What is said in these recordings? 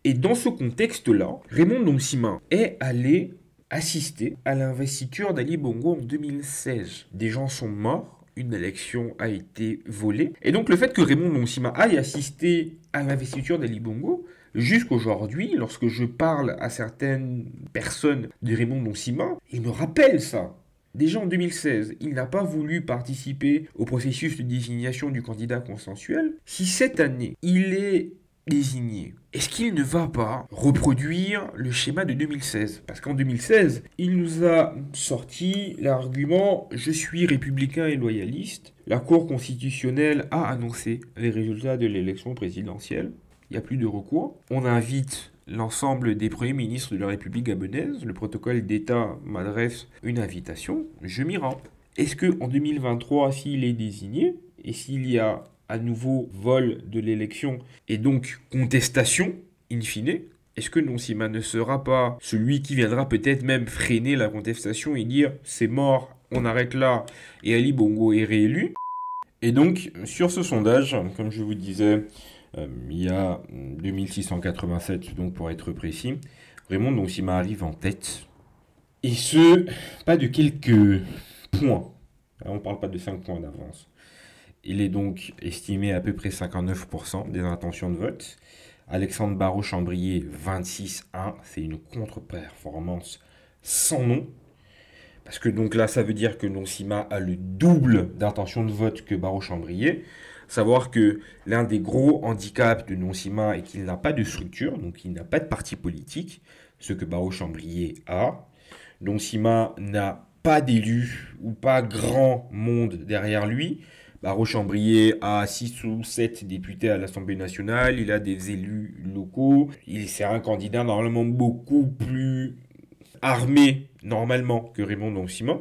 Et dans ce contexte-là, Raymond Ndombsima est allé assister à l'investiture d'Ali Bongo en 2016. Des gens sont morts, une élection a été volée. Et donc le fait que Raymond Ndombsima aille assister à l'investiture d'Ali Bongo, jusqu'aujourd'hui, lorsque je parle à certaines personnes de Raymond Ndombsima, ils me rappellent ça. Déjà en 2016, il n'a pas voulu participer au processus de désignation du candidat consensuel. Si cette année, il est désigné, est-ce qu'il ne va pas reproduire le schéma de 2016? Parce qu'en 2016, il nous a sorti l'argument « je suis républicain et loyaliste ». La Cour constitutionnelle a annoncé les résultats de l'élection présidentielle. Il n'y a plus de recours. On invite l'ensemble des premiers ministres de la République gabonaise. Le protocole d'État m'adresse une invitation. Je m'y rends. Est-ce qu'en 2023, s'il est désigné, et s'il y a à nouveau vol de l'élection, et donc contestation, in fine, est-ce que Ndombsima ne sera pas celui qui viendra peut-être même freiner la contestation et dire « c'est mort, on arrête là, et Ali Bongo est réélu ». Et donc, sur ce sondage, comme je vous disais, il y a 2687, donc pour être précis, Raymond Ndombsima arrive en tête. Et ce, pas de quelques points. On ne parle pas de 5 points d'avance. Il est donc estimé à peu près 59% des intentions de vote. Alexandre Barraud-Chambrier, 26,1. C'est une contre-performance sans nom. Parce que donc là, ça veut dire que Ndombsima a le double d'intentions de vote que Barraud-Chambrier. Savoir que l'un des gros handicaps de Ndombsima est qu'il n'a pas de structure, donc il n'a pas de parti politique, ce que Barraud-Chambrier a. Ndombsima n'a pas d'élus ou pas grand monde derrière lui. Barraud-Chambrier a 6 ou 7 députés à l'Assemblée nationale, il a des élus locaux, c'est un candidat normalement beaucoup plus armé normalement que Raymond Ndombsima.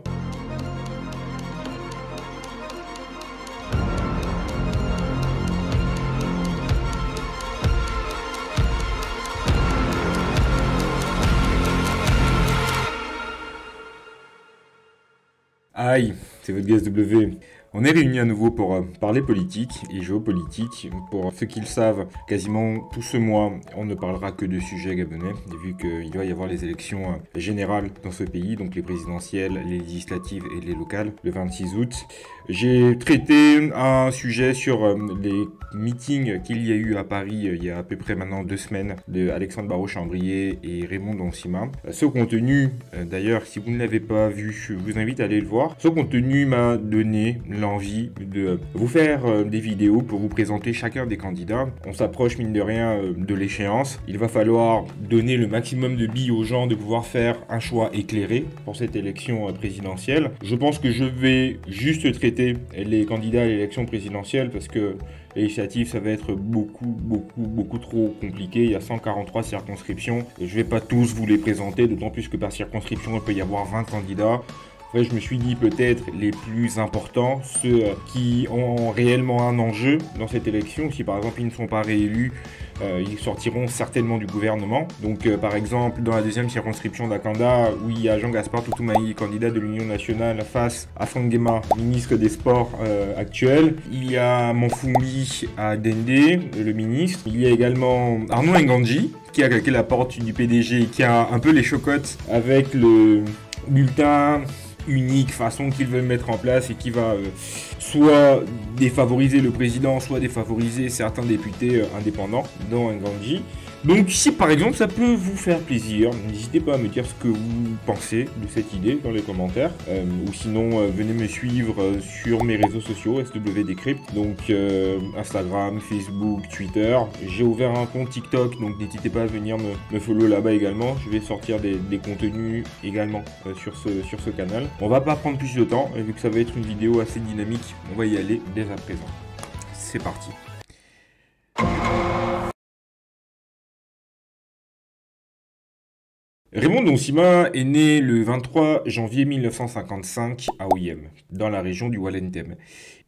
Aïe, c'est votre GSW. On est réunis à nouveau pour parler politique et géopolitique. Pour ceux qui le savent, quasiment tout ce mois, on ne parlera que de sujets gabonais, vu qu'il va y avoir les élections générales dans ce pays, donc les présidentielles, les législatives et les locales, le 26 août. J'ai traité un sujet sur les meetings qu'il y a eu à Paris il y a à peu près maintenant 2 semaines de Alexandre Barraud-Chambrier et Raymond Ndombsima. Ce contenu, d'ailleurs, si vous ne l'avez pas vu, je vous invite à aller le voir. Ce contenu m'a donné l'envie de vous faire des vidéos pour vous présenter chacun des candidats. On s'approche mine de rien de l'échéance. Il va falloir donner le maximum de billes aux gens de pouvoir faire un choix éclairé pour cette élection présidentielle. Je pense que je vais juste traiter les candidats à l'élection présidentielle parce que les législatives, ça va être beaucoup trop compliqué. Il y a 143 circonscriptions et je ne vais pas tous vous les présenter, d'autant plus que par circonscription, il peut y avoir 20 candidats. Après, je me suis dit peut-être les plus importants, ceux qui ont réellement un enjeu dans cette élection. Si par exemple ils ne sont pas réélus, ils sortiront certainement du gouvernement. Donc par exemple dans la deuxième circonscription d'Akanda, où il y a Jean-Gaspard Toutoumai, candidat de l'Union nationale, face à Franck Guéma, ministre des Sports actuel. Il y a Manfoumi à Dendé, le ministre. Il y a également Arnaud Ngandji, qui a claqué la porte du PDG, qui a un peu les chocottes avec le bulletin unique façon qu'ils veulent mettre en place et qui va soit défavoriser le président, soit défavoriser certains députés indépendants, dont Ngandji. Donc si par exemple ça peut vous faire plaisir, n'hésitez pas à me dire ce que vous pensez de cette idée dans les commentaires. Ou sinon venez me suivre sur mes réseaux sociaux, SW Decrypt, donc Instagram, Facebook, Twitter. J'ai ouvert un compte TikTok, donc n'hésitez pas à venir me follow là-bas également. Je vais sortir des contenus également sur ce canal. On va pas prendre plus de temps, vu que ça va être une vidéo assez dynamique, on va y aller dès à présent. C'est parti. Raymond Ndombsima est né le 23 janvier 1955 à Oyem, dans la région du Wallentem.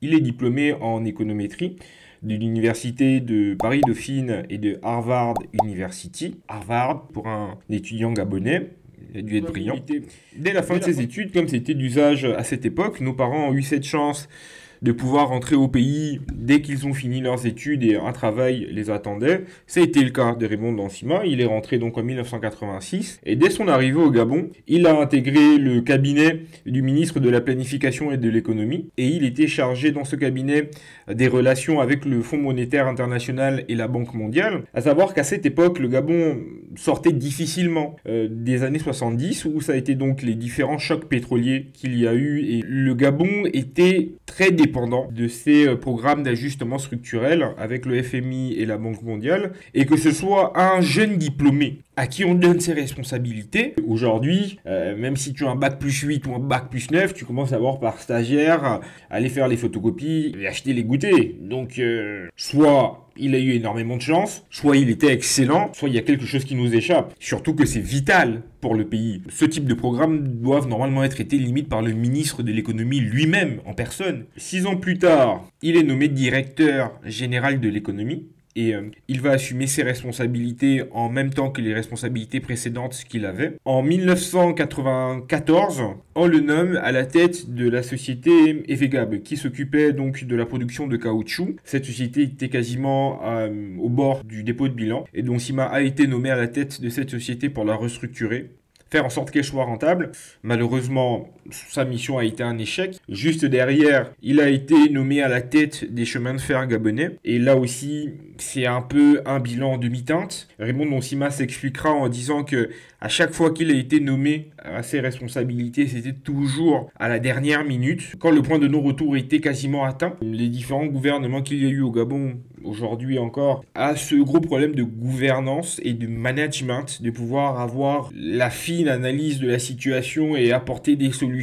Il est diplômé en économétrie de l'université de Paris-Dauphine et de Harvard University. Harvard, pour un étudiant gabonais, il a dû être brillant. Dès la fin de ses études, comme c'était d'usage à cette époque, nos parents ont eu cette chance de pouvoir rentrer au pays dès qu'ils ont fini leurs études et un travail les attendait. Ça a été le cas de Raymond Dansima. Il est rentré donc en 1986 et dès son arrivée au Gabon, il a intégré le cabinet du ministre de la Planification et de l'Économie et il était chargé dans ce cabinet des relations avec le Fonds monétaire international et la Banque mondiale. À savoir qu'à cette époque, le Gabon sortait difficilement des années 70 où ça a été donc les différents chocs pétroliers qu'il y a eu et le Gabon était très dépendant de ces programmes d'ajustement structurel avec le FMI et la Banque mondiale et que ce soit un jeune diplômé à qui on donne ses responsabilités. Aujourd'hui, même si tu as un bac plus 8 ou un bac plus 9, tu commences à voir par stagiaire aller faire les photocopies et acheter les goûters. Donc, soit il a eu énormément de chance, soit il était excellent, soit il y a quelque chose qui nous échappe. Surtout que c'est vital pour le pays. Ce type de programme doivent normalement être traités limite par le ministre de l'économie lui-même en personne. 6 ans plus tard, il est nommé directeur général de l'économie. Et il va assumer ses responsabilités en même temps que les responsabilités précédentes qu'il avait. En 1994, on le nomme à la tête de la société Efegab, qui s'occupait donc de la production de caoutchouc. Cette société était quasiment au bord du dépôt de bilan. Et donc Sima a été nommé à la tête de cette société pour la restructurer, faire en sorte qu'elle soit rentable. Malheureusement, sa mission a été un échec. Juste derrière, il a été nommé à la tête des chemins de fer gabonais. Et là aussi, c'est un peu un bilan en demi-teinte. Raymond Dansima s'expliquera en disant que à chaque fois qu'il a été nommé à ses responsabilités, c'était toujours à la dernière minute, quand le point de non-retour était quasiment atteint. Les différents gouvernements qu'il y a eu au Gabon, aujourd'hui encore, a ce gros problème de gouvernance et de management, de pouvoir avoir la fine analyse de la situation et apporter des solutions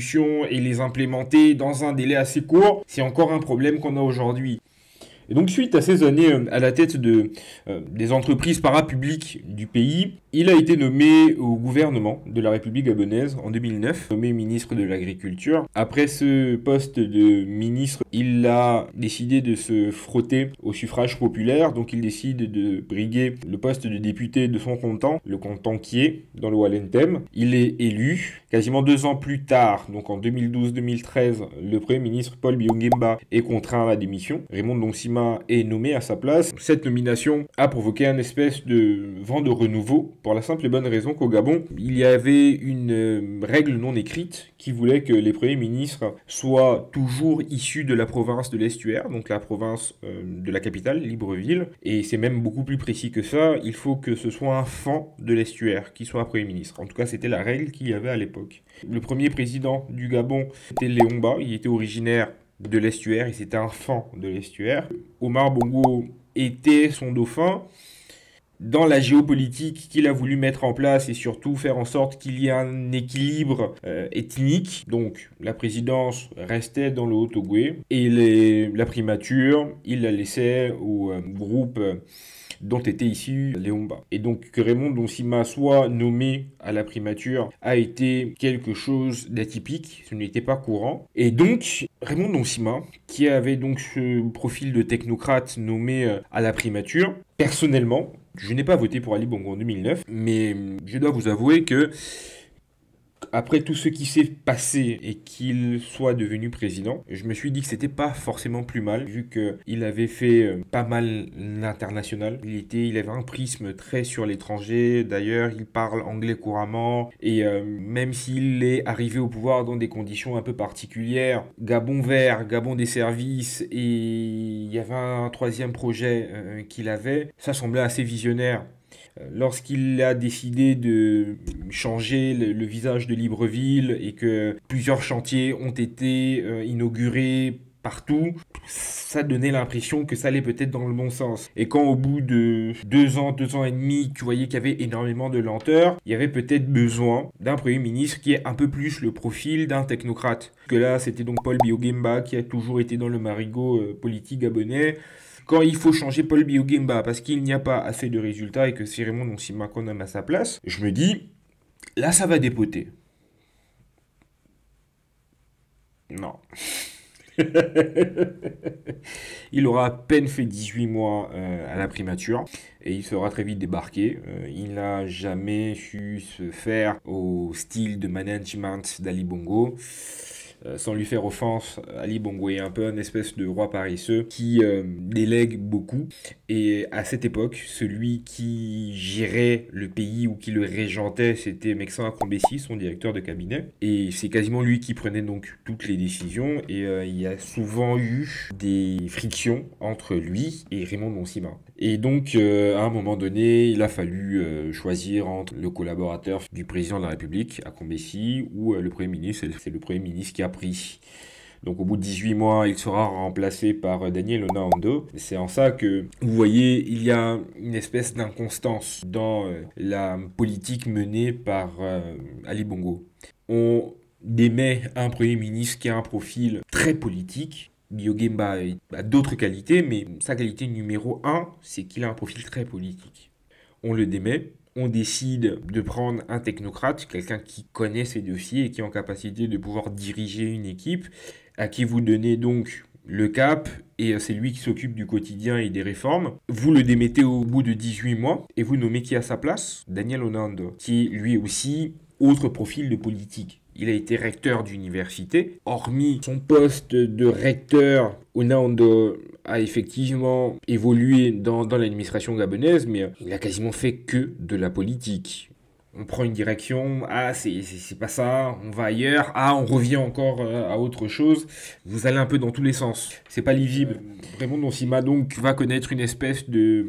et les implémenter dans un délai assez court. C'est encore un problème qu'on a aujourd'hui. Et donc, suite à ces années à la tête des entreprises parapubliques du pays, il a été nommé au gouvernement de la République gabonaise en 2009, nommé ministre de l'Agriculture. Après ce poste de ministre, il a décidé de se frotter au suffrage populaire, donc il décide de briguer le poste de député de son canton, le canton Quié, dans le Wallentem. Il est élu. Quasiment 2 ans plus tard, donc en 2012-2013, le Premier ministre Paul Biya est contraint à la démission. Raymond Dansima est nommé à sa place. Cette nomination a provoqué un espèce de vent de renouveau pour la simple et bonne raison qu'au Gabon, il y avait une règle non écrite qui voulait que les premiers ministres soient toujours issus de la province de l'Estuaire, donc la province de la capitale, Libreville. Et c'est même beaucoup plus précis que ça, il faut que ce soit un fan de l'Estuaire qui soit Premier ministre. En tout cas, c'était la règle qu'il y avait à l'époque. Le premier président du Gabon, c'était Léon Mba, il était originaire de l'Estuaire et c'était un fan de l'Estuaire. Omar Bongo était son dauphin. Dans la géopolitique qu'il a voulu mettre en place et surtout faire en sorte qu'il y ait un équilibre ethnique. Donc la présidence restait dans le Haut-Ogooué et la primature, il la laissait au groupe dont était issu Léon Mba. Et donc que Raymond Dansima soit nommé à la primature a été quelque chose d'atypique, ce n'était pas courant. Et donc Raymond Dansima, qui avait donc ce profil de technocrate nommé à la primature, personnellement, je n'ai pas voté pour Ali Bongo en 2009, mais je dois vous avouer que après tout ce qui s'est passé et qu'il soit devenu président, je me suis dit que c'était pas forcément plus mal, vu qu'il avait fait pas mal l'international. Il avait un prisme très sur l'étranger, d'ailleurs il parle anglais couramment, et même s'il est arrivé au pouvoir dans des conditions un peu particulières, Gabon vert, Gabon des services, et il y avait un troisième projet qu'il avait, ça semblait assez visionnaire. Lorsqu'il a décidé de changer le visage de Libreville et que plusieurs chantiers ont été inaugurés partout, ça donnait l'impression que ça allait peut-être dans le bon sens. Et quand au bout de 2 ans et demi, tu voyais qu'il y avait énormément de lenteur, il y avait peut-être besoin d'un Premier ministre qui ait un peu plus le profil d'un technocrate. Que là, c'était donc Paul Biya qui a toujours été dans le marigot politique gabonais. Quand il faut changer Paul Biya parce qu'il n'y a pas assez de résultats et que c'est Raymond Dansima qu'on nomme à sa place, je me dis, là ça va dépoter. Non. Il aura à peine fait 18 mois à la primature et il sera très vite débarqué. Il n'a jamais su se faire au style de management d'Ali Bongo. sans lui faire offense, Ali Bongo est un peu un espèce de roi paresseux qui délègue beaucoup. Et à cette époque, celui qui gérait le pays ou qui le régentait, c'était Mexan Akombesi, son directeur de cabinet. Et c'est quasiment lui qui prenait donc toutes les décisions. Et il y a souvent eu des frictions entre lui et Raymond Monsima. Et donc, à un moment donné, il a fallu choisir entre le collaborateur du président de la République, Akombesi, ou le Premier ministre. C'est le Premier ministre qui a pris. Donc au bout de 18 mois, il sera remplacé par Daniel Onaondo. C'est en ça que, vous voyez, il y a une espèce d'inconstance dans la politique menée par Ali Bongo. On démet un Premier ministre qui a un profil très politique. Biogemba a d'autres qualités, mais sa qualité numéro un, c'est qu'il a un profil très politique. On le démet. On décide de prendre un technocrate, quelqu'un qui connaît ses dossiers et qui est en capacité de pouvoir diriger une équipe, à qui vous donnez donc le cap, et c'est lui qui s'occupe du quotidien et des réformes. Vous le démettez au bout de 18 mois, et vous nommez qui à sa place? Daniel Onando, qui lui aussi, autre profil de politique. Il a été recteur d'université. Hormis son poste de recteur, Onaondo a effectivement évolué dans l'administration gabonaise, mais il a quasiment fait que de la politique. On prend une direction, ah c'est pas ça, on va ailleurs, ah on revient encore à autre chose. Vous allez un peu dans tous les sens. C'est pas lisible. Raymond Monsima donc va connaître une espèce de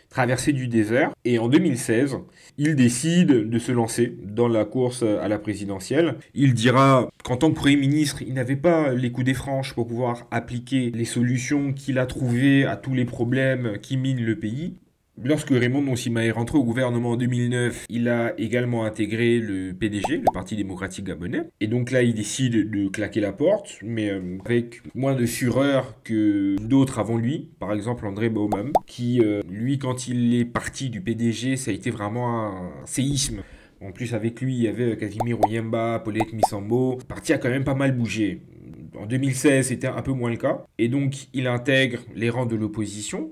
traversée du désert. Et en 2016, il décide de se lancer dans la course à la présidentielle. Il dira qu'en tant que Premier ministre, il n'avait pas les coups des franches pour pouvoir appliquer les solutions qu'il a trouvées à tous les problèmes qui minent le pays. Lorsque Raymond Monsima est rentré au gouvernement en 2009, il a également intégré le PDG, le Parti démocratique gabonais. Et donc là, il décide de claquer la porte, mais avec moins de fureur que d'autres avant lui. Par exemple, André Baumam, qui, lui, quand il est parti du PDG, ça a été vraiment un séisme. En plus, avec lui, il y avait Casimir Oyemba, Paulette Misambo. Le parti a quand même pas mal bougé. En 2016, c'était un peu moins le cas. Et donc, il intègre les rangs de l'opposition.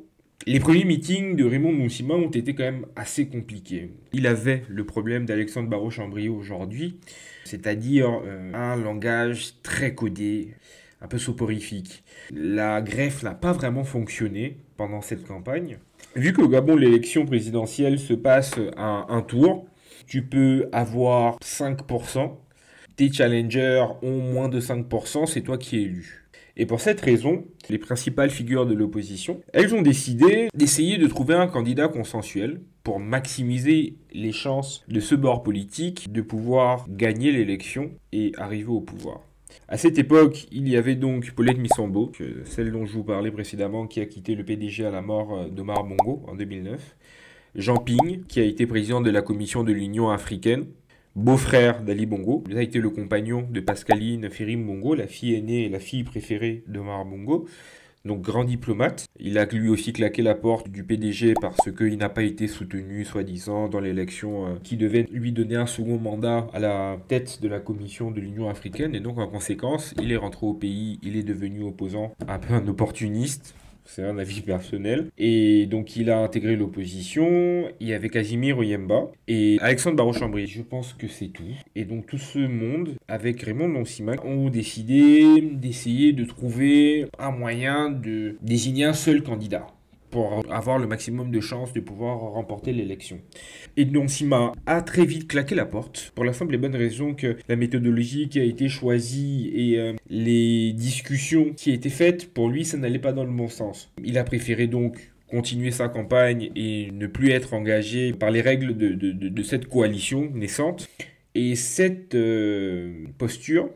Les premiers meetings de Raymond Monsima ont été quand même assez compliqués. Il avait le problème d'Alexandre Barrot-Chambriot aujourd'hui, c'est-à-dire un langage très codé, un peu soporifique. La greffe n'a pas vraiment fonctionné pendant cette campagne. Vu qu'au Gabon, l'élection présidentielle se passe à un tour, tu peux avoir 5%. Tes challengers ont moins de 5%, c'est toi qui es élu. Et pour cette raison, les principales figures de l'opposition, elles ont décidé d'essayer de trouver un candidat consensuel pour maximiser les chances de ce bord politique de pouvoir gagner l'élection et arriver au pouvoir. À cette époque, il y avait donc Paulette Misambo, celle dont je vous parlais précédemment, qui a quitté le PDG à la mort d'Omar Bongo en 2009. Jean Ping, qui a été président de la commission de l'Union africaine, beau-frère d'Ali Bongo. Il a été le compagnon de Pascaline Ferim Bongo, la fille aînée et la fille préférée d'Omar Bongo. Donc grand diplomate. Il a lui aussi claqué la porte du PDG parce qu'il n'a pas été soutenu, soi-disant, dans l'élection qui devait lui donner un second mandat à la tête de la commission de l'Union africaine. Et donc en conséquence, il est rentré au pays, il est devenu opposant, un peu un opportuniste. C'est un avis personnel. Et donc, il a intégré l'opposition. Il y avait Casimir Oyemba et Alexandre Barrot-Chambriot. Je pense que c'est tout. Et donc, tout ce monde, avec Raymond Monsima, ont décidé d'essayer de trouver un moyen de désigner un seul candidat pour avoir le maximum de chances de pouvoir remporter l'élection. Et Monsima a très vite claqué la porte, pour la simple et bonne raison que la méthodologie qui a été choisie et les discussions qui étaient faites, pour lui, ça n'allait pas dans le bon sens. Il a préféré donc continuer sa campagne et ne plus être engagé par les règles de cette coalition naissante. Et cette posture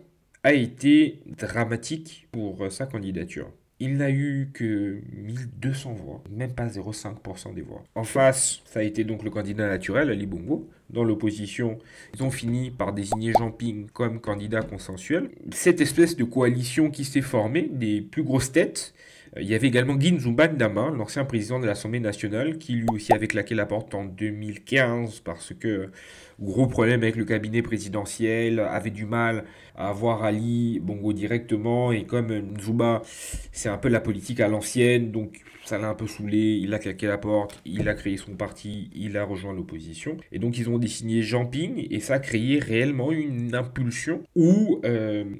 a été dramatique pour sa candidature. Il n'a eu que 1200 voix, même pas 0,5% des voix. En face, ça a été donc le candidat naturel, Ali Bongo. Dans l'opposition, ils ont fini par désigner Jean Ping comme candidat consensuel. Cette espèce de coalition qui s'est formée, des plus grosses têtes, Il y avait également Guy Ndama, l'ancien président de l'Assemblée nationale, qui lui aussi avait claqué la porte en 2015 parce que gros problème avec le cabinet présidentiel, avait du mal à voir Ali Bongo directement, et comme Nzouba, c'est un peu la politique à l'ancienne, donc ça l'a un peu saoulé, il a claqué la porte, il a créé son parti, il a rejoint l'opposition. Et donc ils ont désigné Jean Ping, et ça a créé réellement une impulsion où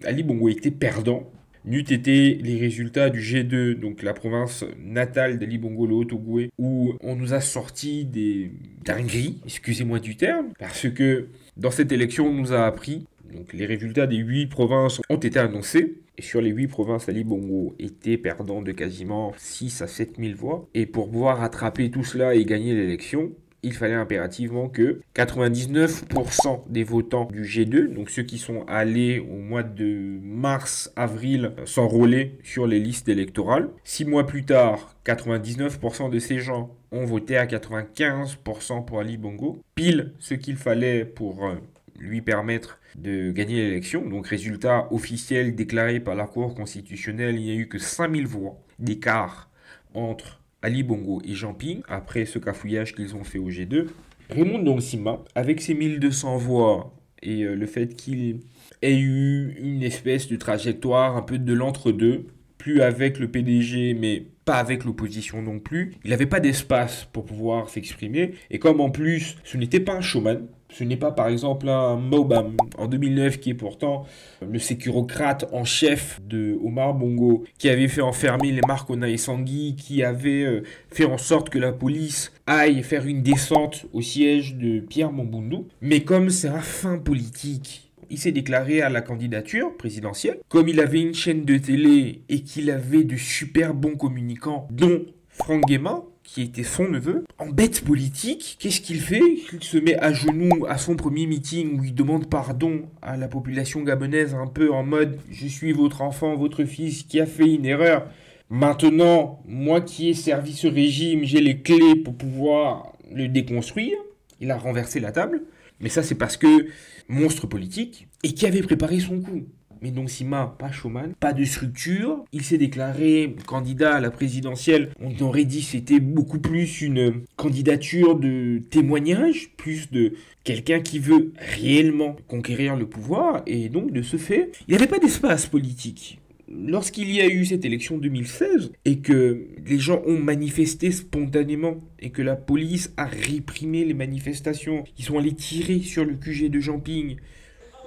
Ali Bongo était perdant. N'eût été les résultats du G2, donc la province natale d'Ali Bongo, le Haut-Ogooué, où on nous a sorti des dingueries, excusez-moi du terme, parce que dans cette élection, on nous a appris, donc les résultats des 8 provinces ont été annoncés, et sur les 8 provinces, Ali Bongo était perdant de quasiment 6 à 7 000 voix, et pour pouvoir rattraper tout cela et gagner l'élection, il fallait impérativement que 99% des votants du G2, donc ceux qui sont allés au mois de mars-avril s'enrôler sur les listes électorales, 6 mois plus tard, 99% de ces gens ont voté à 95% pour Ali Bongo, pile ce qu'il fallait pour lui permettre de gagner l'élection. Donc résultat officiel déclaré par la Cour constitutionnelle, il n'y a eu que 5000 voix d'écart entre Ali Bongo et Jean Ping, après ce cafouillage qu'ils ont fait au G2. Raymond Ndongsima, avec ses 1200 voix et le fait qu'il ait eu une espèce de trajectoire un peu de l'entre-deux, plus avec le PDG mais pas avec l'opposition non plus, il n'avait pas d'espace pour pouvoir s'exprimer, et comme en plus ce n'était pas un showman, ce n'est pas par exemple un Mobam en 2009 qui est pourtant le sécurocrate en chef de Omar Bongo, qui avait fait enfermer les Marcona et Sangui, qui avait fait en sorte que la police aille faire une descente au siège de Pierre Mombundu. Mais comme c'est un fin politique, il s'est déclaré à la candidature présidentielle. Comme il avait une chaîne de télé et qu'il avait de super bons communicants, dont Franck Guéma, qui était son neveu, en bête politique, qu'est-ce qu'il fait? Il se met à genoux à son premier meeting où il demande pardon à la population gabonaise, un peu en mode « Je suis votre enfant, votre fils qui a fait une erreur. Maintenant, moi qui ai servi ce régime, j'ai les clés pour pouvoir le déconstruire. » Il a renversé la table. Mais ça, c'est parce que monstre politique, et qui avait préparé son coup. Mais Ndongsima, pas showman, pas de structure. Il s'est déclaré candidat à la présidentielle. On aurait dit que c'était beaucoup plus une candidature de témoignage, plus de quelqu'un qui veut réellement conquérir le pouvoir. Et donc, de ce fait, il n'y avait pas d'espace politique. Lorsqu'il y a eu cette élection 2016 et que les gens ont manifesté spontanément et que la police a réprimé les manifestations, ils sont allés tirer sur le QG de Jean Ping.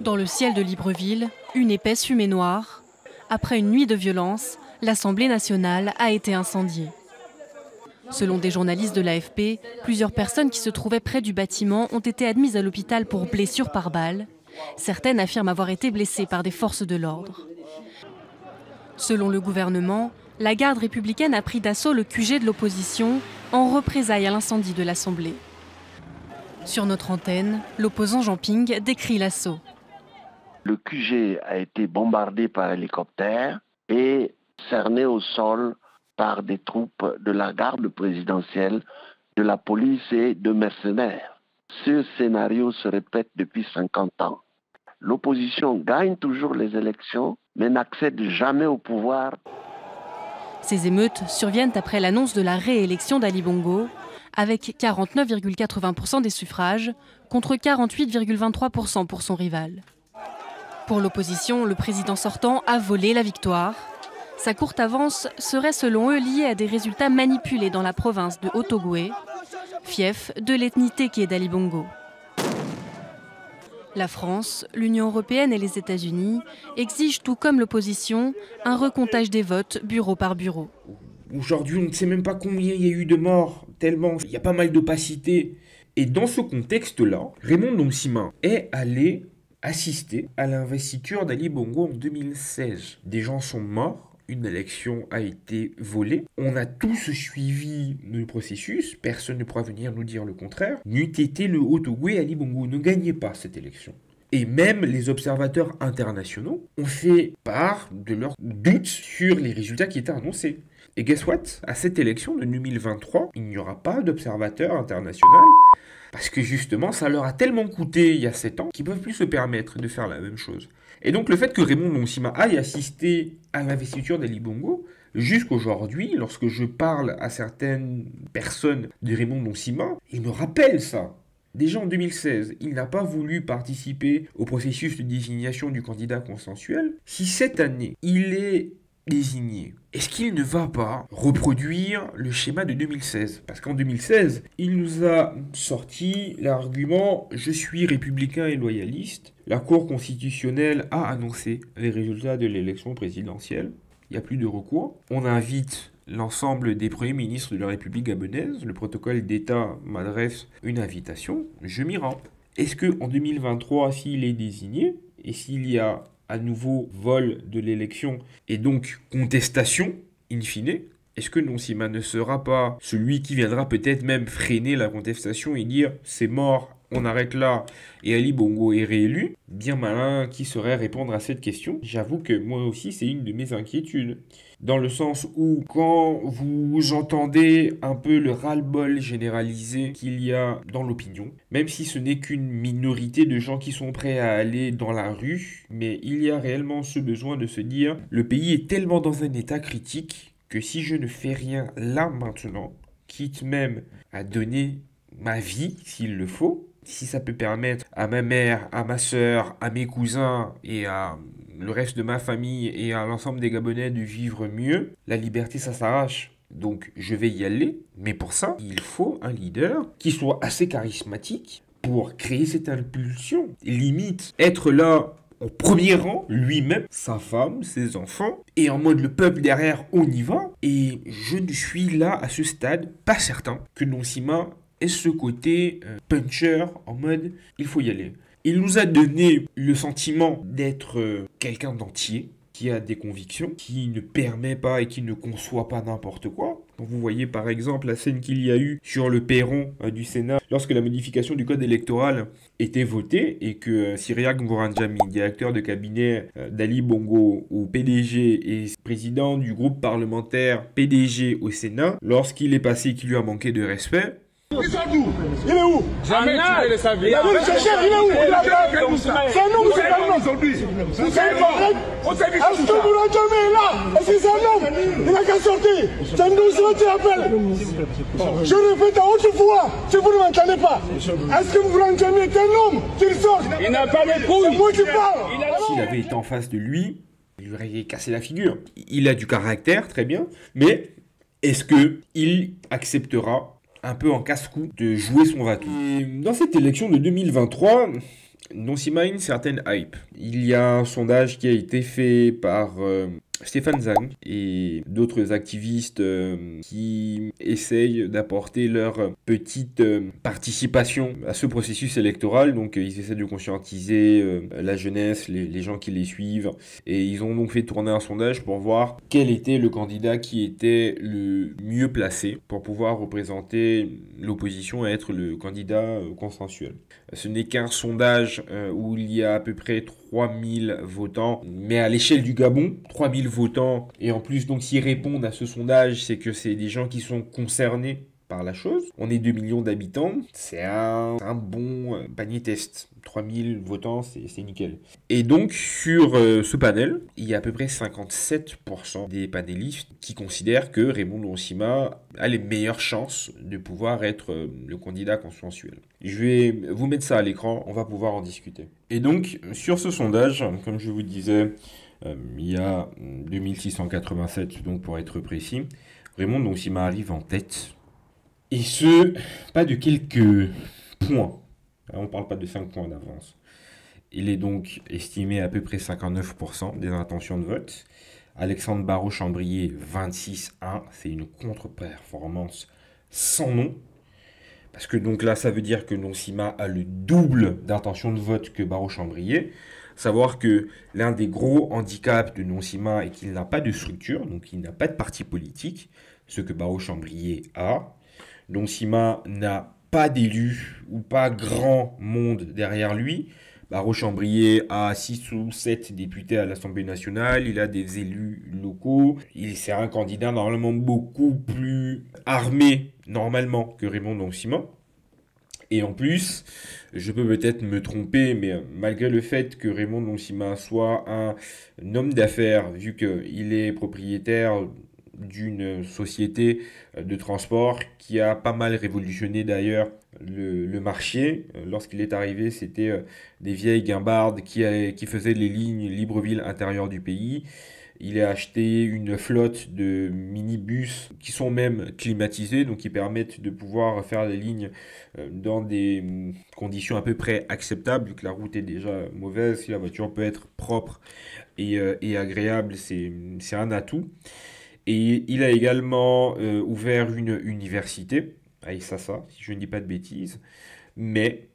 Dans le ciel de Libreville, une épaisse fumée noire. Après une nuit de violence, l'Assemblée nationale a été incendiée. Selon des journalistes de l'AFP, plusieurs personnes qui se trouvaient près du bâtiment ont été admises à l'hôpital pour blessures par balle. Certaines affirment avoir été blessées par des forces de l'ordre. Selon le gouvernement, la garde républicaine a pris d'assaut le QG de l'opposition en représailles à l'incendie de l'Assemblée. Sur notre antenne, l'opposant Jean Ping décrit l'assaut. Le QG a été bombardé par hélicoptère et cerné au sol par des troupes de la garde présidentielle, de la police et de mercenaires. Ce scénario se répète depuis 50 ans. L'opposition gagne toujours les élections, mais n'accède jamais au pouvoir. Ces émeutes surviennent après l'annonce de la réélection d'Ali Bongo, avec 49,80% des suffrages, contre 48,23% pour son rival. Pour l'opposition, le président sortant a volé la victoire. Sa courte avance serait selon eux liée à des résultats manipulés dans la province de Haut-Ogooué, fief de l'ethnie Téké d'Ali Bongo. La France, l'Union européenne et les États-Unis exigent, tout comme l'opposition, un recomptage des votes bureau par bureau. Aujourd'hui, on ne sait même pas combien il y a eu de morts, tellement il y a pas mal d'opacité. Et dans ce contexte-là, Raymond Ndongsima est allé assister à l'investiture d'Ali Bongo en 2016. Des gens sont morts. Une élection a été volée. On a tous suivi le processus. Personne ne pourra venir nous dire le contraire. N'eût été le Haut-Ogooué, Ali Bongo ne gagnait pas cette élection. Et même les observateurs internationaux ont fait part de leurs doutes sur les résultats qui étaient annoncés. Et guess what? À cette élection de 2023, il n'y aura pas d'observateur international. Parce que justement, ça leur a tellement coûté il y a 7 ans qu'ils ne peuvent plus se permettre de faire la même chose. Et donc le fait que Raymond Ndongsima aille assister à l'investiture d'Ali Bongo Jusqu'aujourd'hui, lorsque je parle à certaines personnes de Raymond Nonsima, ils me rappellent ça. Déjà en 2016, il n'a pas voulu participer au processus de désignation du candidat consensuel. Si cette année, il est désigné, est-ce qu'il ne va pas reproduire le schéma de 2016? Parce qu'en 2016, il nous a sorti l'argument « je suis républicain et loyaliste ». La Cour constitutionnelle a annoncé les résultats de l'élection présidentielle. Il n'y a plus de recours. On invite l'ensemble des premiers ministres de la République gabonaise. Le protocole d'État m'adresse une invitation. Je m'y rends. Est-ce qu'en 2023, s'il est désigné, et s'il y a à nouveau vol de l'élection et donc contestation, in fine, est-ce que Nonsima ne sera pas celui qui viendra peut-être même freiner la contestation et dire c'est mort, on arrête là et Ali Bongo est réélu? Bien malin qui saurait répondre à cette question. J'avoue que moi aussi c'est une de mes inquiétudes. Dans le sens où quand vous entendez un peu le ras-le-bol généralisé qu'il y a dans l'opinion, même si ce n'est qu'une minorité de gens qui sont prêts à aller dans la rue, mais il y a réellement ce besoin de se dire le pays est tellement dans un état critique que si je ne fais rien là maintenant, quitte même à donner ma vie s'il le faut, si ça peut permettre à ma mère, à ma soeur, à mes cousins et à le reste de ma famille et à l'ensemble des Gabonais de vivre mieux, la liberté ça s'arrache. Donc je vais y aller, mais pour ça, il faut un leader qui soit assez charismatique pour créer cette impulsion. Limite, être là au premier rang, lui-même, sa femme, ses enfants, et en mode le peuple derrière, on y va. Et je ne suis là, à ce stade, pas certain que Nonsima ait ce côté puncher, en mode il faut y aller. Il nous a donné le sentiment d'être quelqu'un d'entier, qui a des convictions, qui ne permet pas et qui ne conçoit pas n'importe quoi. Quand vous voyez par exemple la scène qu'il y a eu sur le perron du Sénat lorsque la modification du code électoral était votée et que Cyriaque Ngouranjami, directeur de cabinet d'Ali Bongo au PDG et président du groupe parlementaire PDG au Sénat, lorsqu'il est passé et qu'il lui a manqué de respect, Il est où? Jamais tu peux le savoir. Il est où le chercher? Il est où? C'est un homme ou c'est pas un homme? Vous savez pas? Est-ce que vous l'avez jamais là? Est-ce que c'est un homme? Il n'a qu'à sortir. C'est un homme, c'est tu appelles. Je répète à haute voix, si vous ne m'entendez pas. Est-ce que vous l'avez jamais est un homme? Qu'il sorte. Il n'a pas de couilles. C'est moi qui parle. s'il avait été en face de lui, il lui aurait cassé la figure. Il a du caractère, très bien, mais est-ce qu'il acceptera un peu en casse-cou de jouer son va-tout? Dans cette élection de 2023, Nonsima a une certaine hype. Il y a un sondage qui a été fait par Stéphane Zang et d'autres activistes qui essayent d'apporter leur petite participation à ce processus électoral. Donc ils essaient de conscientiser la jeunesse, les gens qui les suivent. Et ils ont donc fait tourner un sondage pour voir quel était le candidat qui était le mieux placé pour pouvoir représenter l'opposition et être le candidat consensuel. Ce n'est qu'un sondage où il y a à peu près 3000 votants, mais à l'échelle du Gabon, 3000 votants, et en plus, donc s'ils répondent à ce sondage, c'est que c'est des gens qui sont concernés par la chose. On est 2 millions d'habitants, c'est un bon panier test. 3000 votants, c'est nickel. Et donc, sur ce panel, il y a à peu près 57% des panélistes qui considèrent que Raymond Nonsima a les meilleures chances de pouvoir être le candidat consensuel. Je vais vous mettre ça à l'écran, on va pouvoir en discuter. Et donc, sur ce sondage, comme je vous disais, il y a 2687, donc pour être précis, Raymond Nonsima arrive en tête. Et ce, pas de quelques points. On ne parle pas de 5 points d'avance. Il est donc estimé à peu près 59% des intentions de vote. Alexandre Barraud-Chambrier, 26,1. C'est une contre-performance sans nom. Parce que donc là, ça veut dire que Nonsima a le double d'intentions de vote que Barraud-Chambrier. Savoir que l'un des gros handicaps de Nonsima est qu'il n'a pas de structure, donc il n'a pas de parti politique, ce que Barraud-Chambrier a. Nonsima n'a pas d'élus ou pas grand monde derrière lui. Barraud-Chambrier a 6 ou 7 députés à l'Assemblée nationale, il a des élus locaux, c'est un candidat normalement beaucoup plus armé normalement que Raymond Nonsima. Et en plus, je peux peut-être me tromper, mais malgré le fait que Raymond Nonsima soit un homme d'affaires, vu qu'il est propriétaire d'une société de transport qui a pas mal révolutionné d'ailleurs le marché. Lorsqu'il est arrivé, c'était des vieilles guimbardes qui faisaient les lignes Libreville intérieur du pays. Il a acheté une flotte de minibus qui sont même climatisés, donc qui permettent de pouvoir faire les lignes dans des conditions à peu près acceptables, vu que la route est déjà mauvaise. Si la voiture peut être propre et agréable, c'est un atout. Et il a également ouvert une université, à Issassa, si je ne dis pas de bêtises, mais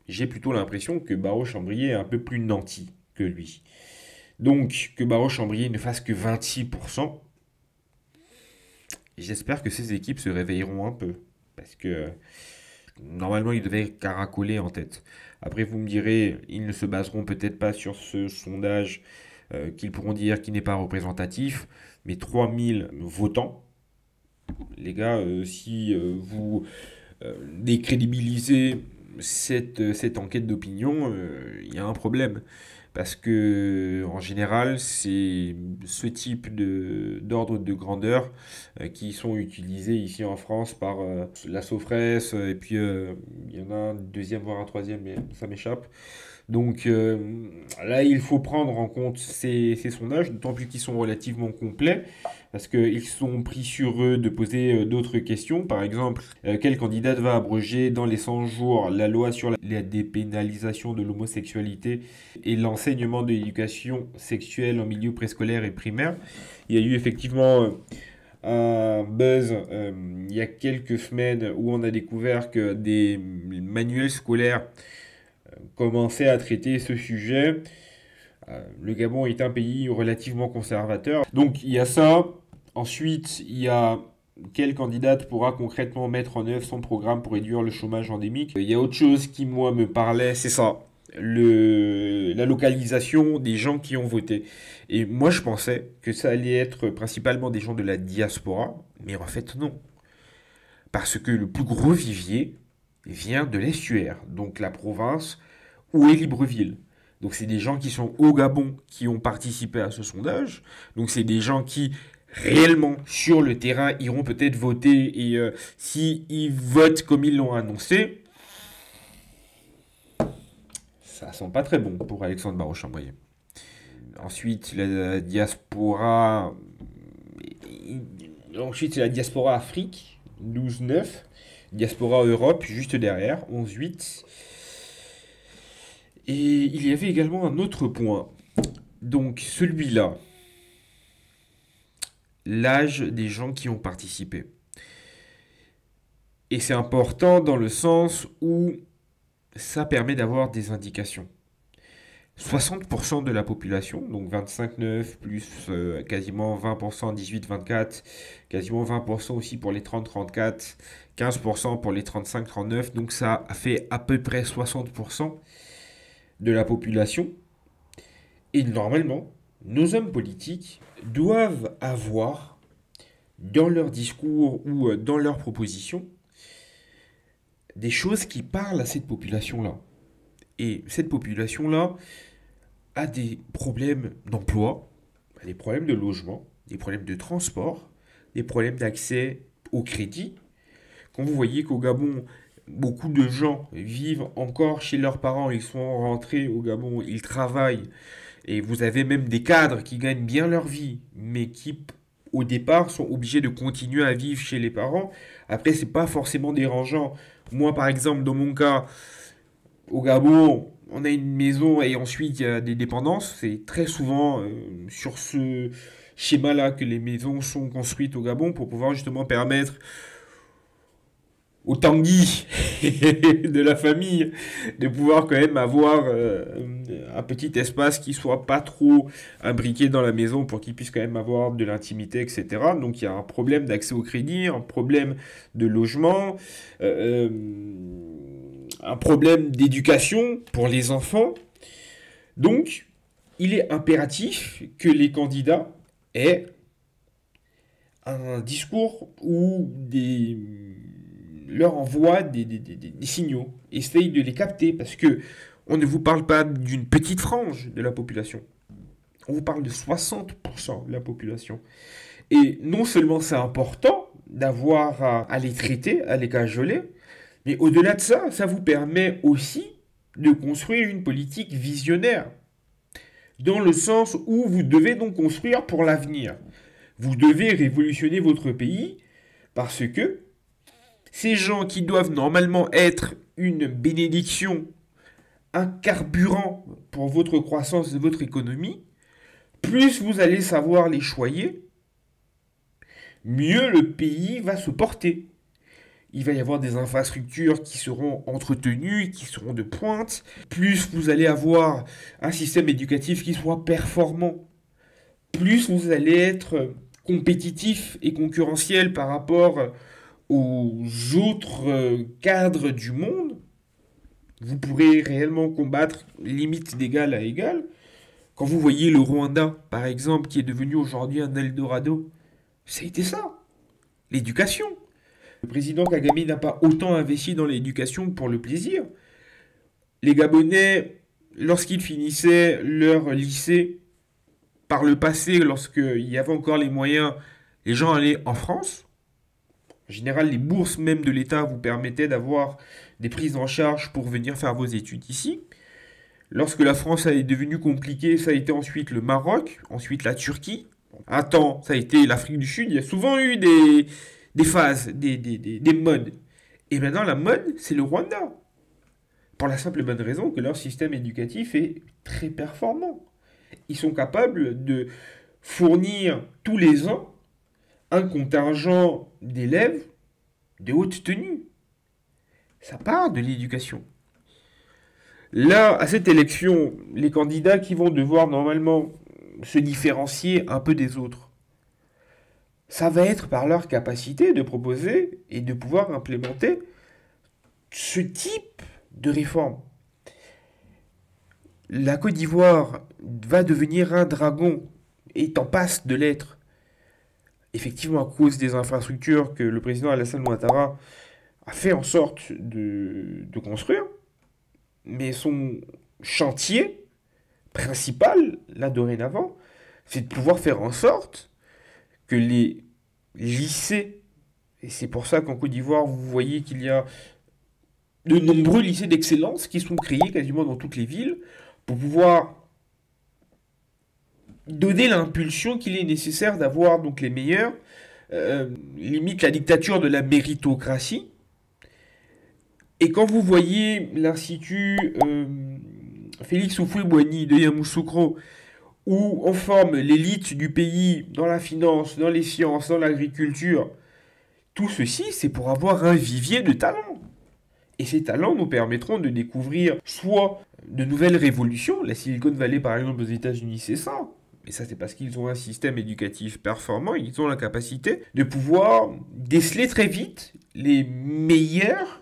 j'ai plutôt l'impression que Barreau-Chambrier est un peu plus nanti que lui. Donc, que Barreau-Chambrier ne fasse que 26%, j'espère que ces équipes se réveilleront un peu. Parce que normalement, ils devaient caracoler en tête. Après, vous me direz, ils ne se baseront peut-être pas sur ce sondage qu'ils pourront dire qu'il n'est pas représentatif, mais 3000 votants. Les gars, si vous décrédibilisez cette enquête d'opinion, il y a un problème. Parce que, en général, c'est ce type d'ordre de grandeur qui sont utilisés ici en France par la Sofres, et puis il y en a un deuxième, voire un troisième, mais ça m'échappe. Donc là, il faut prendre en compte ces sondages, d'autant plus qu'ils sont relativement complets, parce qu'ils sont pris sur eux de poser d'autres questions. Par exemple, quel candidat va abroger dans les 100 jours la loi sur la dépénalisation de l'homosexualité et l'enseignement de l'éducation sexuelle en milieu préscolaire et primaire? Il y a eu effectivement un buzz il y a quelques semaines où on a découvert que des manuels scolaires commençaient à traiter ce sujet. Le Gabon est un pays relativement conservateur. Donc il y a ça. Ensuite, il y a quelle candidate pourra concrètement mettre en œuvre son programme pour réduire le chômage endémique. Il y a autre chose qui, moi, me parlait, c'est ça. La localisation des gens qui ont voté. Et moi, je pensais que ça allait être principalement des gens de la diaspora. Mais en fait, non. Parce que le plus gros vivier vient de l'estuaire. Donc la province où est Libreville. Donc c'est des gens qui sont au Gabon qui ont participé à ce sondage. Donc c'est des gens qui réellement sur le terrain iront peut-être voter et s'ils votent comme ils l'ont annoncé, ça sent pas très bon pour Alexandre Barreau-Chambrier. Ensuite la diaspora Afrique 12-9, diaspora Europe juste derrière 11-8. Et il y avait également un autre point. Donc celui-là, l'âge des gens qui ont participé. Et c'est important dans le sens où ça permet d'avoir des indications. 60% de la population, donc 25-9 plus quasiment 20% 18-24, quasiment 20% aussi pour les 30-34, 15% pour les 35-39, donc ça fait à peu près 60% de la population. Et normalement, nos hommes politiques doivent avoir dans leur discours ou dans leurs propositions des choses qui parlent à cette population-là. Et cette population-là a des problèmes d'emploi, des problèmes de logement, des problèmes de transport, des problèmes d'accès au crédit. Quand vous voyez qu'au Gabon, beaucoup de gens vivent encore chez leurs parents, ils sont rentrés au Gabon, ils travaillent, et vous avez même des cadres qui gagnent bien leur vie, mais qui, au départ, sont obligés de continuer à vivre chez les parents. Après, c'est pas forcément dérangeant. Moi, par exemple, dans mon cas, au Gabon, on a une maison et ensuite il y a des dépendances. C'est très souvent sur ce schéma-là que les maisons sont construites au Gabon pour pouvoir justement permettre aux Tanguy de la famille de pouvoir quand même avoir un petit espace qui soit pas trop imbriqué dans la maison pour qu'ils puissent quand même avoir de l'intimité, etc. Donc il y a un problème d'accès au crédit, un problème de logement, un problème d'éducation pour les enfants. Donc il est impératif que les candidats aient un discours ou leur envoie des signaux, essaye de les capter, parce que on ne vous parle pas d'une petite frange de la population, on vous parle de 60% de la population. Et non seulement c'est important d'avoir à les traiter, à les cajoler, mais au-delà de ça, ça vous permet aussi de construire une politique visionnaire. Dans le sens où vous devez donc construire pour l'avenir. Vous devez révolutionner votre pays parce que ces gens qui doivent normalement être une bénédiction, un carburant pour votre croissance et votre économie, plus vous allez savoir les choyer, mieux le pays va se porter. Il va y avoir des infrastructures qui seront entretenues, qui seront de pointe. Plus vous allez avoir un système éducatif qui soit performant, plus vous allez être compétitif et concurrentiel par rapport aux autres cadres du monde. Vous pourrez réellement combattre limite d'égal à égal. Quand vous voyez le Rwanda, par exemple, qui est devenu aujourd'hui un Eldorado, ça a été ça, l'éducation. Le président Kagame n'a pas autant investi dans l'éducation pour le plaisir. Les Gabonais, lorsqu'ils finissaient leur lycée, par le passé, lorsqu'il y avait encore les moyens, les gens allaient en France. En général, les bourses même de l'État vous permettaient d'avoir des prises en charge pour venir faire vos études ici. Lorsque la France est devenue compliquée, ça a été ensuite le Maroc, ensuite la Turquie. Un temps, ça a été l'Afrique du Sud. Il y a souvent eu des phases, des modes. Et maintenant, la mode, c'est le Rwanda. Pour la simple et bonne raison que leur système éducatif est très performant. Ils sont capables de fournir tous les ans un contingent d'élèves de haute tenue. Ça part de l'éducation. Là, à cette élection, les candidats qui vont devoir normalement se différencier un peu des autres, ça va être par leur capacité de proposer et de pouvoir implémenter ce type de réforme. La Côte d'Ivoire va devenir un dragon, est en passe de l'être. Effectivement, à cause des infrastructures que le président Alassane Ouattara a fait en sorte de construire, mais son chantier principal, là dorénavant, c'est de pouvoir faire en sorte que les lycées, et c'est pour ça qu'en Côte d'Ivoire, vous voyez qu'il y a de nombreux lycées d'excellence qui sont créés quasiment dans toutes les villes, pour pouvoir donner l'impulsion qu'il est nécessaire d'avoir donc les meilleurs, limite la dictature de la méritocratie. Et quand vous voyez l'Institut Félix Houphouët-Boigny de Yamoussoukro, où on forme l'élite du pays dans la finance, dans les sciences, dans l'agriculture, tout ceci, c'est pour avoir un vivier de talents. Et ces talents nous permettront de découvrir soit de nouvelles révolutions. La Silicon Valley, par exemple, aux États-Unis, c'est ça. Mais ça, c'est parce qu'ils ont un système éducatif performant. Ils ont la capacité de pouvoir déceler très vite les meilleurs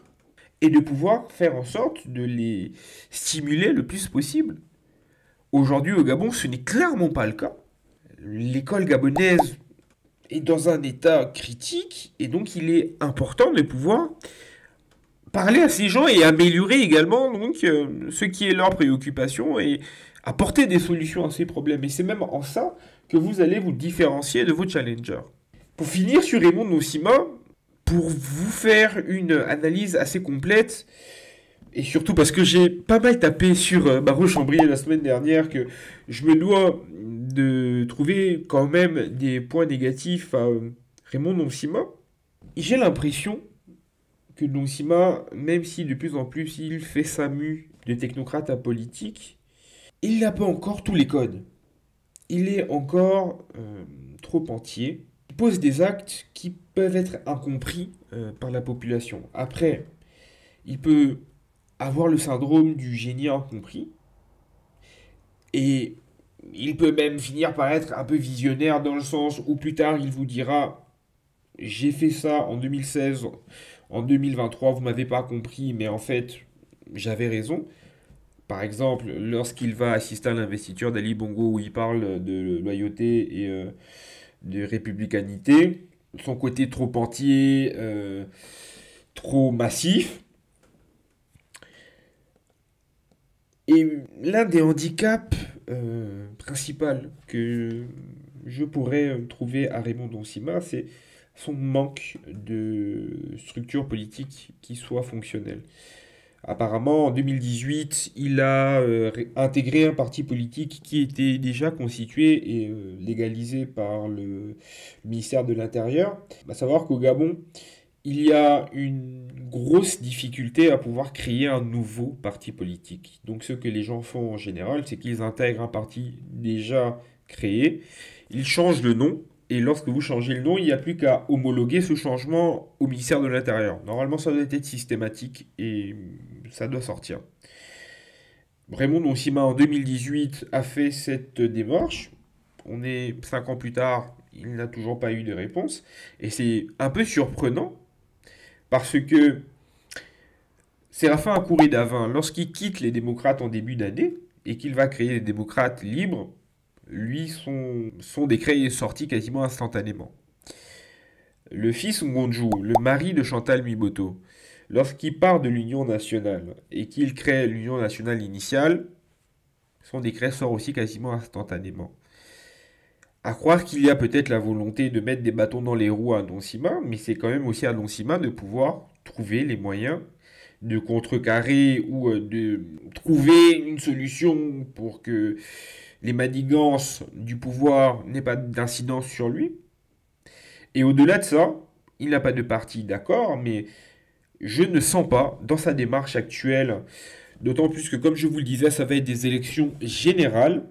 et de pouvoir faire en sorte de les stimuler le plus possible. Aujourd'hui, au Gabon, ce n'est clairement pas le cas. L'école gabonaise est dans un état critique et donc il est important de pouvoir parler à ces gens et améliorer également donc, ce qui est leur préoccupation et apporter des solutions à ces problèmes. Et c'est même en ça que vous allez vous différencier de vos challengers. Pour finir sur Raymond Nosima, pour vous faire une analyse assez complète, et surtout parce que j'ai pas mal tapé sur Baro Chambrier la semaine dernière, que je me dois de trouver quand même des points négatifs à Raymond Nosima, j'ai l'impression que Nosima, même si de plus en plus il fait sa mue de technocrate à politique, il n'a pas encore tous les codes. Il est encore trop entier. Il pose des actes qui peuvent être incompris par la population. Après, il peut avoir le syndrome du génie incompris. Et il peut même finir par être un peu visionnaire dans le sens où plus tard il vous dira « J'ai fait ça en 2016, en 2023, vous m'avez pas compris, mais en fait, j'avais raison. » Par exemple, lorsqu'il va assister à l'investiture d'Ali Bongo où il parle de loyauté et de républicanité, son côté trop entier, trop massif. Et l'un des handicaps principaux que je pourrais trouver à Raymond Donsima, c'est son manque de structure politique qui soit fonctionnelle. Apparemment, en 2018, il a intégré un parti politique qui était déjà constitué et légalisé par le ministère de l'Intérieur. À savoir qu'au Gabon, il y a une grosse difficulté à pouvoir créer un nouveau parti politique. Donc ce que les gens font en général, c'est qu'ils intègrent un parti déjà créé, ils changent le nom, et lorsque vous changez le nom, il n'y a plus qu'à homologuer ce changement au ministère de l'Intérieur. Normalement, ça doit être systématique et ça doit sortir. Raymond Donsima, en 2018, a fait cette démarche. On est 5 ans plus tard, il n'a toujours pas eu de réponse. Et c'est un peu surprenant, parce que Séraphin Akoury-Davin, lorsqu'il quitte les démocrates en début d'année, et qu'il va créer les démocrates libres, lui, son décret est sorti quasiment instantanément. Le fils Ngonjou, le mari de Chantal Miboto, lorsqu'il part de l'Union nationale et qu'il crée l'Union nationale initiale, son décret sort aussi quasiment instantanément. À croire qu'il y a peut-être la volonté de mettre des bâtons dans les roues à Donsima, mais c'est quand même aussi à Donsima de pouvoir trouver les moyens de contrecarrer ou de trouver une solution pour que les manigances du pouvoir n'aient pas d'incidence sur lui. Et au-delà de ça, il n'a pas de parti, d'accord, mais je ne sens pas dans sa démarche actuelle, d'autant plus que, comme je vous le disais, ça va être des élections générales.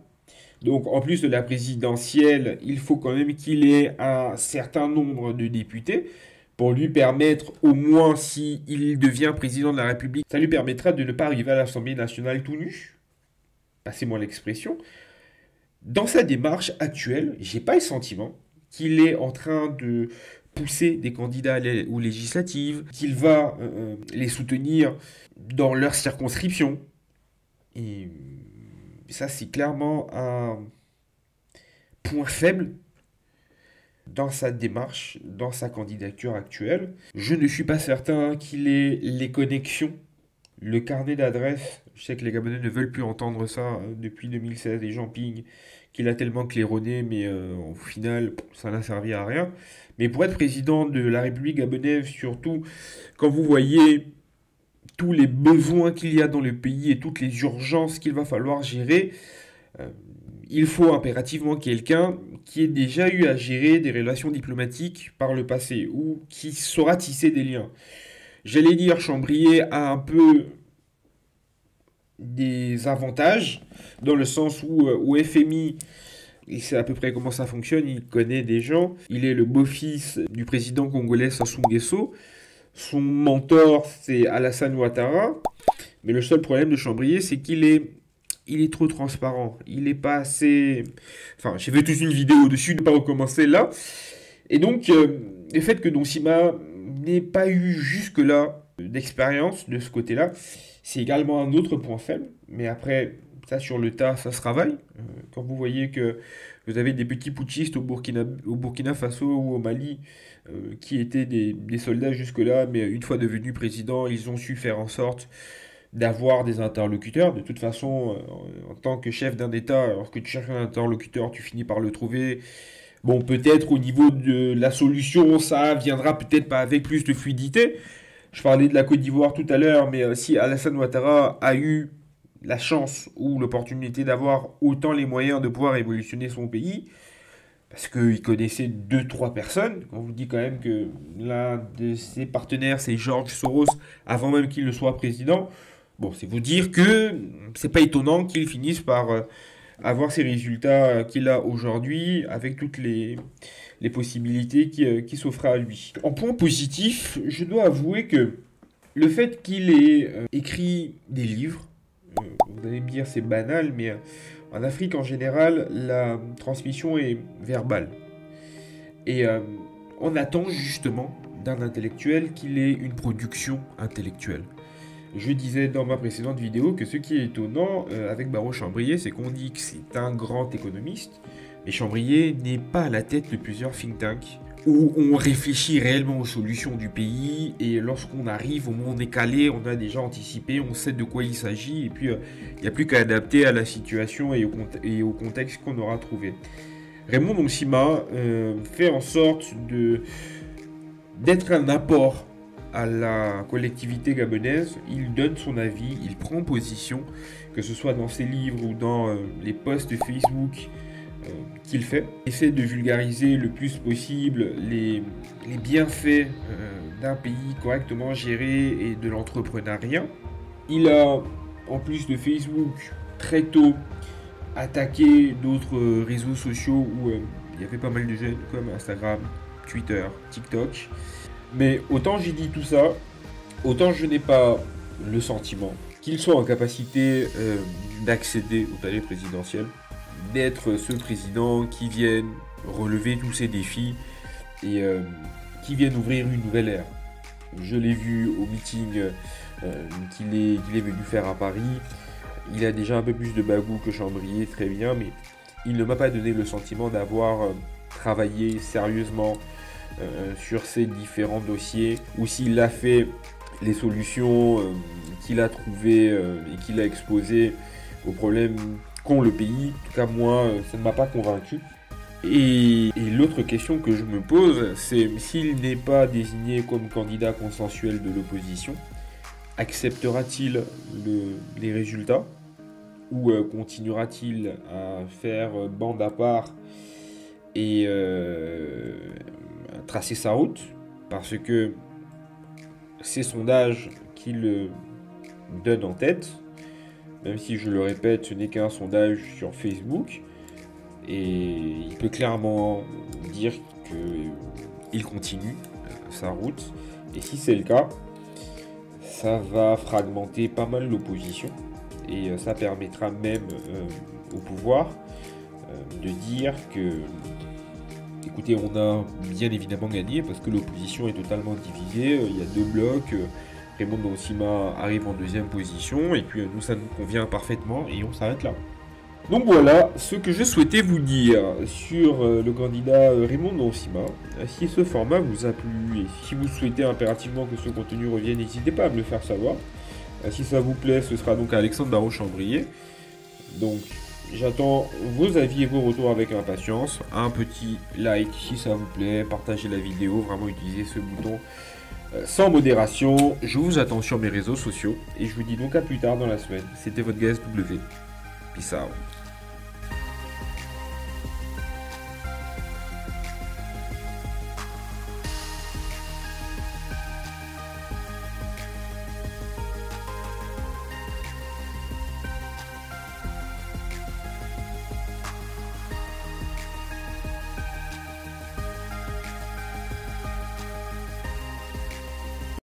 Donc, en plus de la présidentielle, il faut quand même qu'il ait un certain nombre de députés pour lui permettre, au moins s'il devient président de la République, ça lui permettra de ne pas arriver à l'Assemblée nationale tout nu. Passez-moi l'expression. Dans sa démarche actuelle, j'ai pas le sentiment qu'il est en train de pousser des candidats aux législatives, qu'il va les soutenir dans leur circonscription. Et ça, c'est clairement un point faible dans sa démarche, dans sa candidature actuelle. Je ne suis pas certain qu'il ait les connexions, le carnet d'adresses. Je sais que les Gabonais ne veulent plus entendre ça depuis 2016, les gens pignent qu'il a tellement claironné, mais au final, ça n'a servi à rien. Mais pour être président de la République gabonaise, surtout quand vous voyez tous les besoins qu'il y a dans le pays et toutes les urgences qu'il va falloir gérer, il faut impérativement quelqu'un qui ait déjà eu à gérer des relations diplomatiques par le passé ou qui saura tisser des liens. J'allais dire, Chambrier a un peu des avantages dans le sens où au FMI, il sait à peu près comment ça fonctionne, il connaît des gens, il est le beau-fils du président congolais Sassou Nguesso, son mentor c'est Alassane Ouattara, mais le seul problème de Chambrier c'est qu'il est trop transparent, il n'est pas assez... Enfin, j'ai fait toute une vidéo dessus, ne pas recommencer là, et donc le fait que Donsima n'ait pas eu jusque-là d'expérience de ce côté-là, c'est également un autre point faible, mais après, ça sur le tas, ça se travaille. Quand vous voyez que vous avez des petits putschistes au Burkina Faso ou au Mali qui étaient des soldats jusque-là, mais une fois devenus présidents, ils ont su faire en sorte d'avoir des interlocuteurs. De toute façon, en tant que chef d'un État, alors que tu cherches un interlocuteur, tu finis par le trouver. Bon, peut-être au niveau de la solution, ça viendra peut-être pas avec plus de fluidité. Je parlais de la Côte d'Ivoire tout à l'heure, mais si Alassane Ouattara a eu la chance ou l'opportunité d'avoir autant les moyens de pouvoir évolutionner son pays, parce qu'il connaissait 2-3 personnes, on vous dit quand même que l'un de ses partenaires, c'est George Soros, avant même qu'il ne soit président, bon, c'est vous dire que c'est pas étonnant qu'il finisse par avoir ces résultats qu'il a aujourd'hui, avec toutes les possibilités qui s'offrent à lui. En point positif, je dois avouer que le fait qu'il ait écrit des livres, vous allez me dire c'est banal, mais en Afrique en général, la transmission est verbale. Et on attend justement d'un intellectuel qu'il ait une production intellectuelle. Je disais dans ma précédente vidéo que ce qui est étonnant avec Barreau Chambrier, c'est qu'on dit que c'est un grand économiste, mais Chambrier n'est pas à la tête de plusieurs think tanks où on réfléchit réellement aux solutions du pays, et lorsqu'on arrive au moment où on est calé, on a déjà anticipé, on sait de quoi il s'agit, et puis il n'y a plus qu'à adapter à la situation et au contexte qu'on aura trouvé. Raymond Ndongsima fait en sorte d'être un apport à la collectivité gabonaise. Il donne son avis, il prend position, que ce soit dans ses livres ou dans les posts Facebook qu'il fait. Il essaie de vulgariser le plus possible les bienfaits d'un pays correctement géré et de l'entrepreneuriat. Il a, en plus de Facebook, très tôt attaqué d'autres réseaux sociaux où il y avait pas mal de jeunes comme Instagram, Twitter, TikTok. Mais autant j'ai dit tout ça, autant je n'ai pas le sentiment qu'il soit en capacité d'accéder au palais présidentiel, d'être ce président qui vienne relever tous ces défis et qui vienne ouvrir une nouvelle ère. Je l'ai vu au meeting qu'il est venu faire à Paris. Il a déjà un peu plus de bagou que Chambry, très bien, mais il ne m'a pas donné le sentiment d'avoir travaillé sérieusement sur ces différents dossiers, ou s'il a fait les solutions qu'il a trouvées et qu'il a exposées aux problèmes qu'ont le pays. En tout cas, moi, ça ne m'a pas convaincu. Et l'autre question que je me pose, c'est s'il n'est pas désigné comme candidat consensuel de l'opposition, acceptera-t-il les résultats ou continuera-t-il à faire bande à part et tracer sa route? Parce que ces sondages qu'il donne en tête, même si je le répète, ce n'est qu'un sondage sur Facebook, et il peut clairement dire qu'il continue sa route, et si c'est le cas, ça va fragmenter pas mal l'opposition, et ça permettra même au pouvoir de dire que, écoutez, on a bien évidemment gagné parce que l'opposition est totalement divisée, il y a deux blocs, Raymond Ndongsima arrive en deuxième position, et puis nous ça nous convient parfaitement, et on s'arrête là. Donc voilà ce que je souhaitais vous dire sur le candidat Raymond Ndongsima. Si ce format vous a plu et si vous souhaitez impérativement que ce contenu revienne, n'hésitez pas à me le faire savoir. Si ça vous plaît, ce sera donc Alexandre Darroch-Chambrier. Donc j'attends vos avis et vos retours avec impatience. Un petit like si ça vous plaît, partagez la vidéo, vraiment utilisez ce bouton sans modération. Je vous attends sur mes réseaux sociaux et je vous dis donc à plus tard dans la semaine. C'était votre GSW. Peace out.